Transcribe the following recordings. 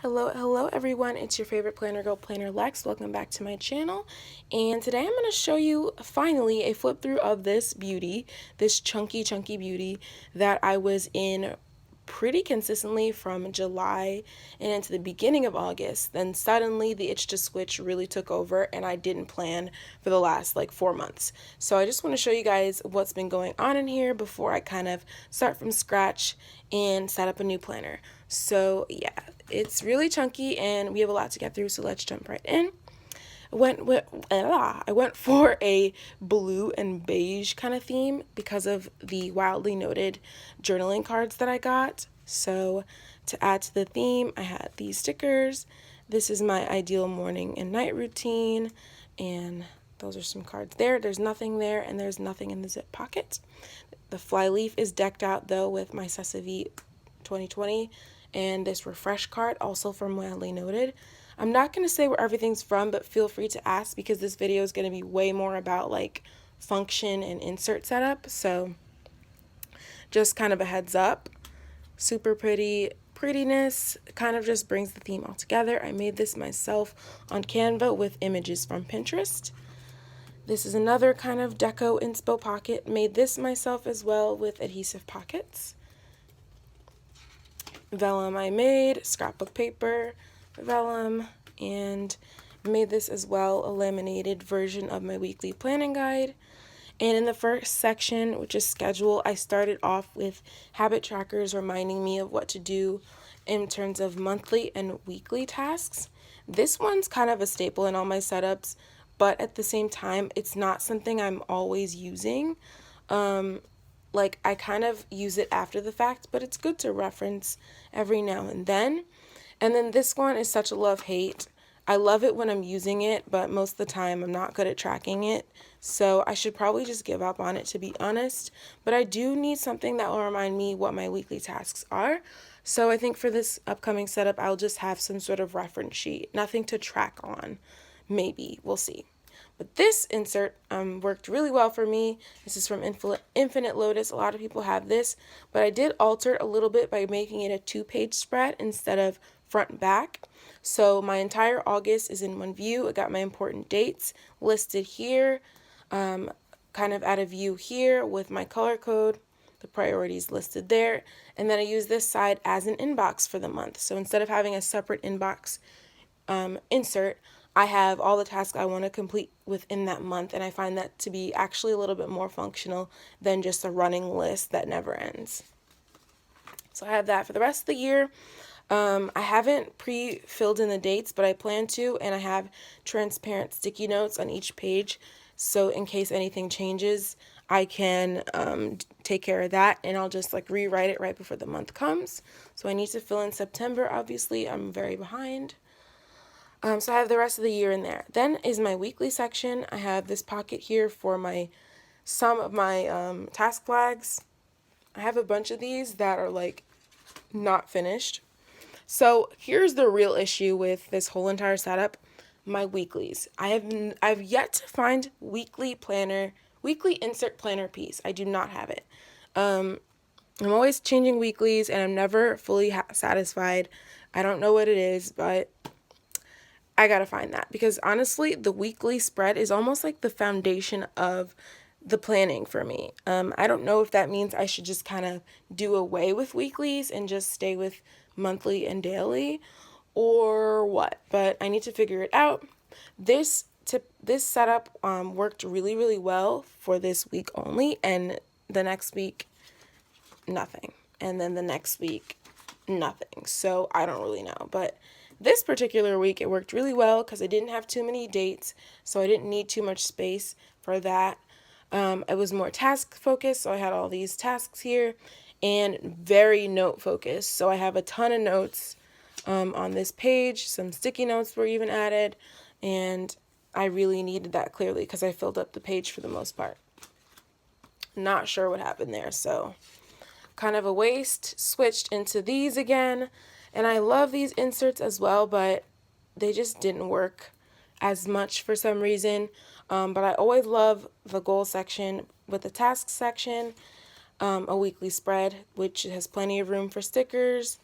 Hello everyone, it's your favorite planner girl, Planner Lex. Welcome back to my channel. And today I'm going to show you finally a flip through of this beauty, this chunky beauty that I was in pretty consistently from July and into the beginning of August. Then suddenly the itch to switch really took over and I didn't plan for the last like 4 months. So I just want to show you guys what's been going on in here before I kind of start from scratch and set up a new planner. So yeah, it's really chunky and we have a lot to get through, so let's jump right in. I went for a blue and beige kind of theme because of the wildly noted journaling cards that I got. So to add to the theme, I had these stickers. This is my ideal morning and night routine, and those are some cards there. There's nothing there, and there's nothing in the zip pocket. The flyleaf is decked out though with my Sessavi 2020 and this refresh card, also from Wildly Noted. I'm not going to say where everything's from, but feel free to ask because this video is going to be way more about like function and insert setup. So just kind of a heads up. Super prettiness kind of just brings the theme all together. I made this myself on Canva with images from Pinterest. This is another kind of deco inspo pocket. Made this myself as well with adhesive pockets. Vellum I made, scrapbook paper, vellum, and made this as well, a laminated version of my weekly planning guide. And in the first section, which is schedule, I started off with habit trackers reminding me of what to do in terms of monthly and weekly tasks. This one's kind of a staple in all my setups, but at the same time, it's not something I'm always using. Like I kind of use it after the fact, but it's good to reference every now and then. And then this one is such a love-hate. I love it when I'm using it, but most of the time I'm not good at tracking it. So I should probably just give up on it, to be honest. But I do need something that will remind me what my weekly tasks are. So I think for this upcoming setup, I'll just have some sort of reference sheet. Nothing to track on. Maybe. We'll see. But this insert worked really well for me. This is from Infinite Lotus. A lot of people have this, but I did alter it a little bit by making it a 2-page spread instead of front and back. So my entire August is in one view. I got my important dates listed here, kind of at a view here with my color code, the priorities listed there. And then I use this side as an inbox for the month. So instead of having a separate inbox insert, I have all the tasks I want to complete within that month, and I find that to be actually a little bit more functional than just a running list that never ends. So I have that for the rest of the year. I haven't pre-filled in the dates, but I plan to, and I have transparent sticky notes on each page, so in case anything changes, I can take care of that, and I'll just like rewrite it right before the month comes. So I need to fill in September, obviously. I'm very behind. So I have the rest of the year in there. Then is my weekly section. I have this pocket here for some of my task flags. I have a bunch of these that are like not finished. So here's the real issue with this whole entire setup, my weeklies. I've yet to find weekly insert planner piece. I do not have it. I'm always changing weeklies and I'm never fully satisfied. I don't know what it is, but I gotta find that because honestly, the weekly spread is almost like the foundation of the planning for me. I don't know if that means I should just kind of do away with weeklies and just stay with monthly and daily or what, but I need to figure it out. This setup worked really well for this week only, and the next week nothing, and then the next week nothing. So I don't really know, but this particular week it worked really well because I didn't have too many dates, so I didn't need too much space for that. It was more task focused, so I had all these tasks here, and very note focused. So I have a ton of notes on this page. Some sticky notes were even added, and I really needed that clearly because I filled up the page for the most part. Not sure what happened there, so kind of a waste. Switched into these again. And I love these inserts as well, but they just didn't work as much for some reason. But I always love the goal section with the task section, a weekly spread, which has plenty of room for stickers,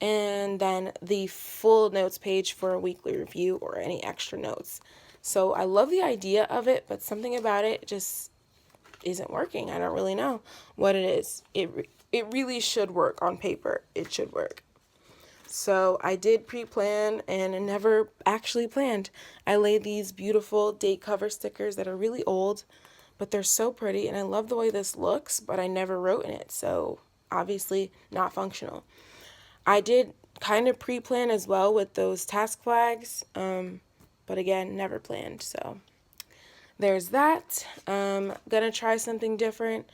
and then the full notes page for a weekly review or any extra notes. So I love the idea of it, but something about it just isn't working. I don't really know what it is. It really should work on paper. It should work. So I did pre-plan and never actually planned. I laid these beautiful date cover stickers that are really old, but they're so pretty, and I love the way this looks, but I never wrote in it, so obviously not functional. I did kind of pre-plan as well with those task flags, but again, never planned, so there's that. Gonna try something different,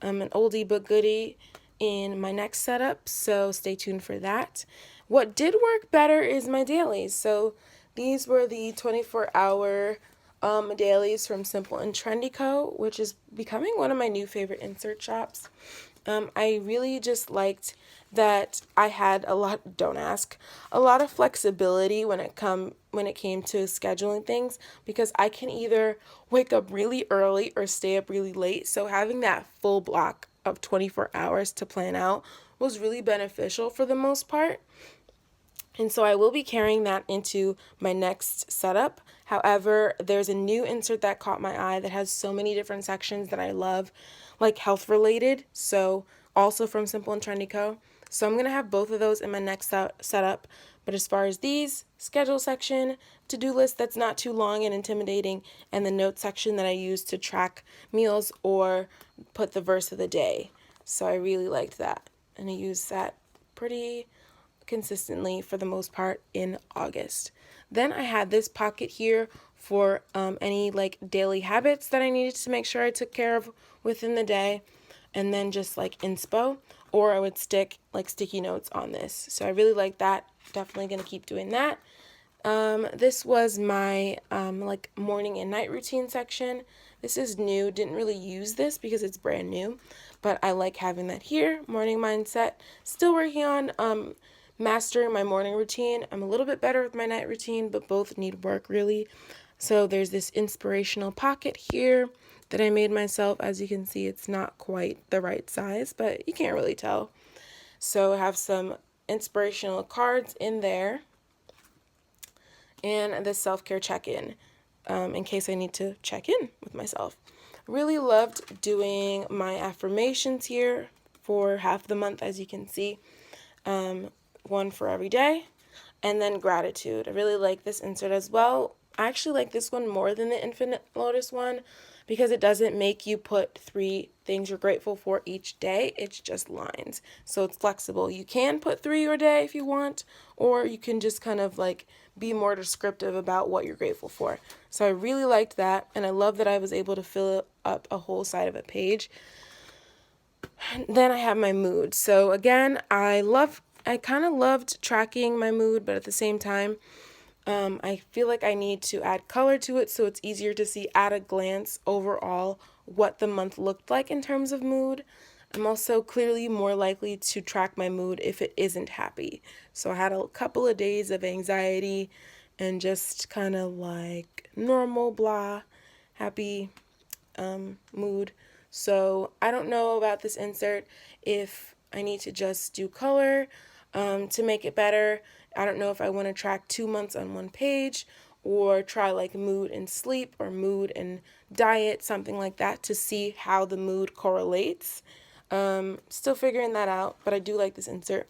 an oldie but goodie in my next setup, so stay tuned for that. What did work better is my dailies. So these were the 24-hour dailies from Simple and Trendy Co., which is becoming one of my new favorite insert shops. I really just liked that I had a lot of flexibility when it came to scheduling things, because I can either wake up really early or stay up really late. So having that full block of 24 hours to plan out was really beneficial for the most part. And so I will be carrying that into my next setup. However, there's a new insert that caught my eye that has so many different sections that I love, like health related. So also from Simple and Trendy Co. So I'm going to have both of those in my next setup. But as far as these, schedule section, to-do list that's not too long and intimidating, and the note section that I use to track meals or put the verse of the day. So I really liked that. And I used that pretty consistently for the most part in August. Then I had this pocket here for any like daily habits that I needed to make sure I took care of within the day, and then just like inspo, or I would stick like sticky notes on this. So I really like that. Definitely going to keep doing that. This was my like morning and night routine section. This is new. Didn't really use this because it's brand new, but I like having that here. Morning mindset. Still working on mastering my morning routine. I'm a little bit better with my night routine, but both need work really. So there's this inspirational pocket here that I made myself. As you can see, it's not quite the right size, but you can't really tell. So I have some inspirational cards in there, and the self-care check-in, in case I need to check in with myself. Really loved doing my affirmations here for half the month, as you can see. One for every day, and then gratitude. I really like this insert as well. I actually like this one more than the Infinite Lotus one because it doesn't make you put 3 things you're grateful for each day. It's just lines. So it's flexible. You can put 3 a day if you want, or you can just kind of like be more descriptive about what you're grateful for. So I really liked that, and I love that I was able to fill up a whole side of a page. Then I have my mood. So again, I kind of loved tracking my mood, but at the same time, I feel like I need to add color to it so it's easier to see at a glance overall what the month looked like in terms of mood. I'm also clearly more likely to track my mood if it isn't happy. So I had a couple of days of anxiety and just kind of like normal, blah, happy mood. So I don't know about this insert if I need to just do color to make it better. I don't know if I want to track 2 months on one page, or try like mood and sleep or mood and diet, something like that, to see how the mood correlates. Still figuring that out, but I do like this insert.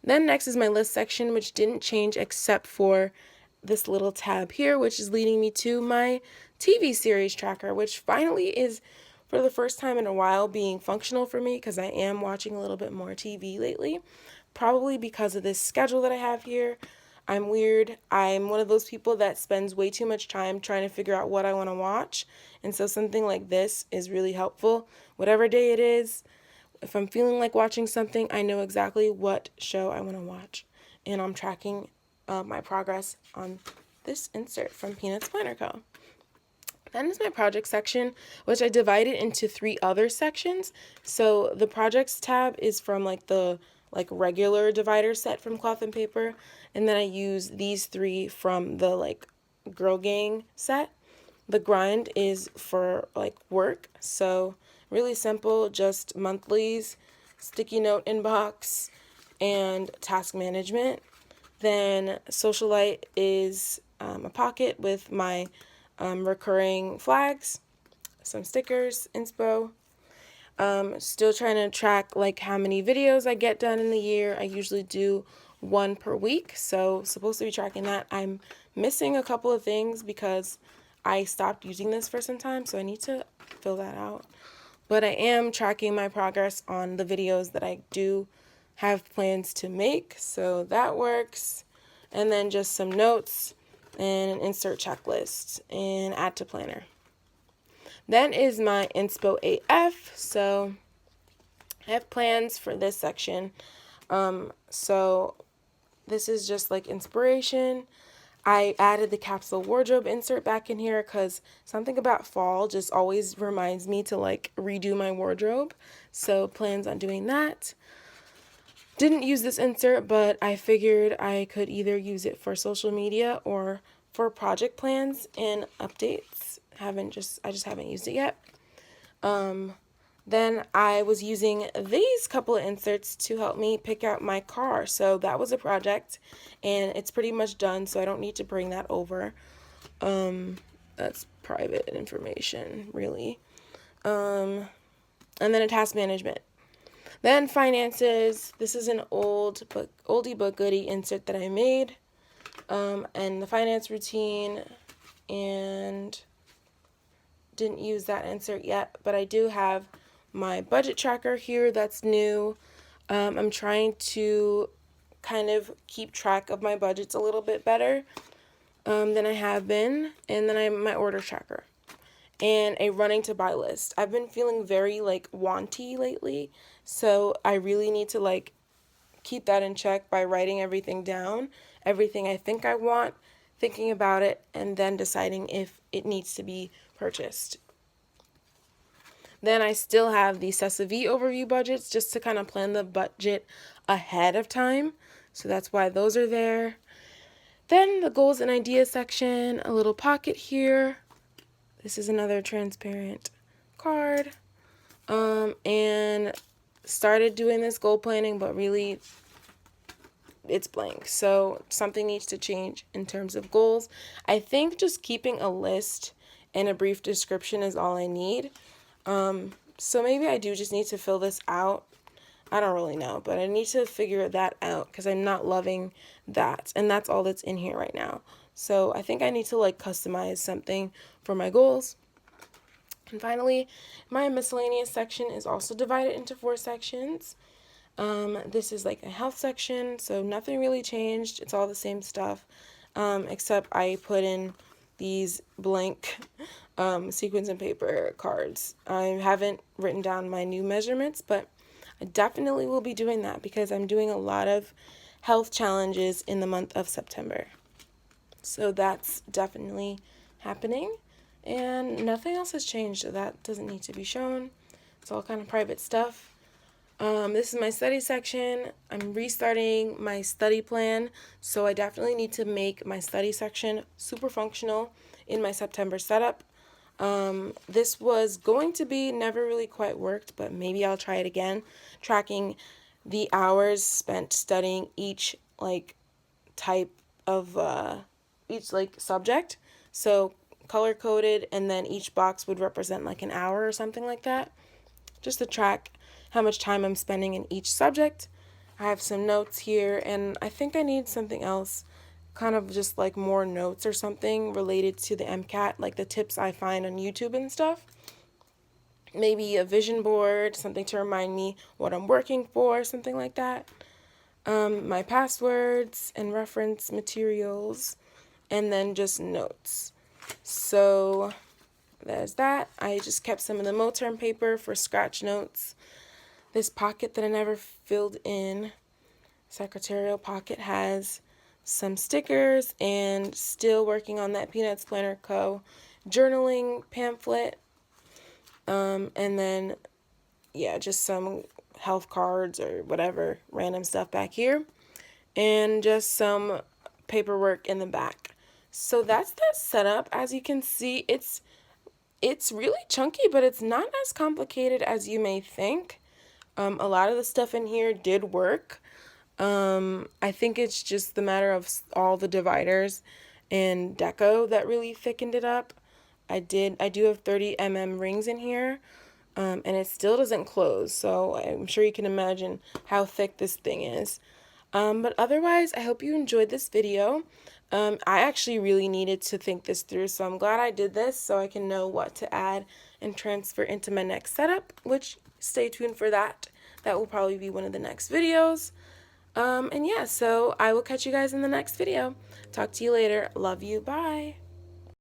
Then next is my list section, which didn't change except for this little tab here, which is leading me to my TV series tracker, which finally is, for the first time in a while, being functional for me because I am watching a little bit more TV lately, probably because of this schedule that I have here. I'm weird. I'm one of those people that spends way too much time trying to figure out what I want to watch, and so something like this is really helpful. Whatever day it is, if I'm feeling like watching something, I know exactly what show I want to watch, and I'm tracking my progress on this insert from Peanuts Planner Co. Then is my project section, which I divided into 3 other sections. So the projects tab is from like the regular divider set from Cloth and Paper, and then I use these 3 from the like Girl Gang set. The grind is for like work, so really simple, just monthlies, sticky note inbox, and task management. Then socialite is a pocket with my recurring flags, some stickers, inspo. Still trying to track like how many videos I get done in the year. I usually do one per week, so supposed to be tracking that. I'm missing a couple of things because I stopped using this for some time, so I need to fill that out. But I am tracking my progress on the videos that I do have plans to make, so that works. And then just some notes and an insert checklist and add to planner. Then is my Inspo AF. So I have plans for this section. So this is just like inspiration. I added the capsule wardrobe insert back in here because something about fall just always reminds me to like redo my wardrobe. So plans on doing that. Didn't use this insert, but I figured I could either use it for social media or for project plans and updates. I just haven't used it yet. Then I was using these couple of inserts to help me pick out my car. So that was a project and it's pretty much done, so I don't need to bring that over. That's private information, really. And then a task management. Then finances. This is an oldie but goodie insert that I made. And the finance routine, and didn't use that insert yet, but I do have my budget tracker here that's new. I'm trying to kind of keep track of my budgets a little bit better than I have been. And then I have my order tracker and a running to buy list. I've been feeling very like wanty lately, so I really need to like keep that in check by writing everything down, everything I think I want, thinking about it, and then deciding if it needs to be purchased. Then I still have the CESA-V overview budgets just to kind of plan the budget ahead of time. So that's why those are there. Then the goals and ideas section, a little pocket here. This is another transparent card. And started doing this goal planning, but really it's blank. So something needs to change in terms of goals. I think just keeping a list and a brief description is all I need. So maybe I do just need to fill this out. I don't really know, but I need to figure that out because I'm not loving that. And that's all that's in here right now. So I think I need to like customize something for my goals. And finally, my miscellaneous section is also divided into 4 sections. This is like a health section, so nothing really changed. It's all the same stuff, except I put in these blank sequins and paper cards. I haven't written down my new measurements, but I definitely will be doing that because I'm doing a lot of health challenges in the month of September. So that's definitely happening. And nothing else has changed, so that doesn't need to be shown. It's all kind of private stuff. This is my study section. I'm restarting my study plan, so I definitely need to make my study section super functional in my September setup. This was going to be never really quite worked, but maybe I'll try it again, tracking the hours spent studying each like type of each like subject. So color coded, and then each box would represent like an hour or something like that, just to track how much time I'm spending in each subject. I have some notes here, and I think I need something else, kind of just like more notes or something related to the MCAT, like the tips I find on YouTube and stuff. Maybe a vision board, something to remind me what I'm working for, something like that. My passwords and reference materials, and then just notes. So there's that. I just kept some of the Moterm paper for scratch notes. This pocket that I never filled in, secretarial pocket, has some stickers, and still working on that Peanuts Planner Co. journaling pamphlet. And then, yeah, just some health cards or whatever random stuff back here. And just some paperwork in the back. So that's that setup. As you can see, it's really chunky, but it's not as complicated as you may think. A lot of the stuff in here did work. I think it's just the matter of all the dividers and deco that really thickened it up. I do have 30 mm rings in here, and it still doesn't close, so I'm sure you can imagine how thick this thing is. But otherwise, I hope you enjoyed this video. I actually really needed to think this through, so I'm glad I did this so I can know what to add and transfer into my next setup, which stay tuned for that. That will probably be one of the next videos. And yeah, so I will catch you guys in the next video. Talk to you later. Love you. Bye.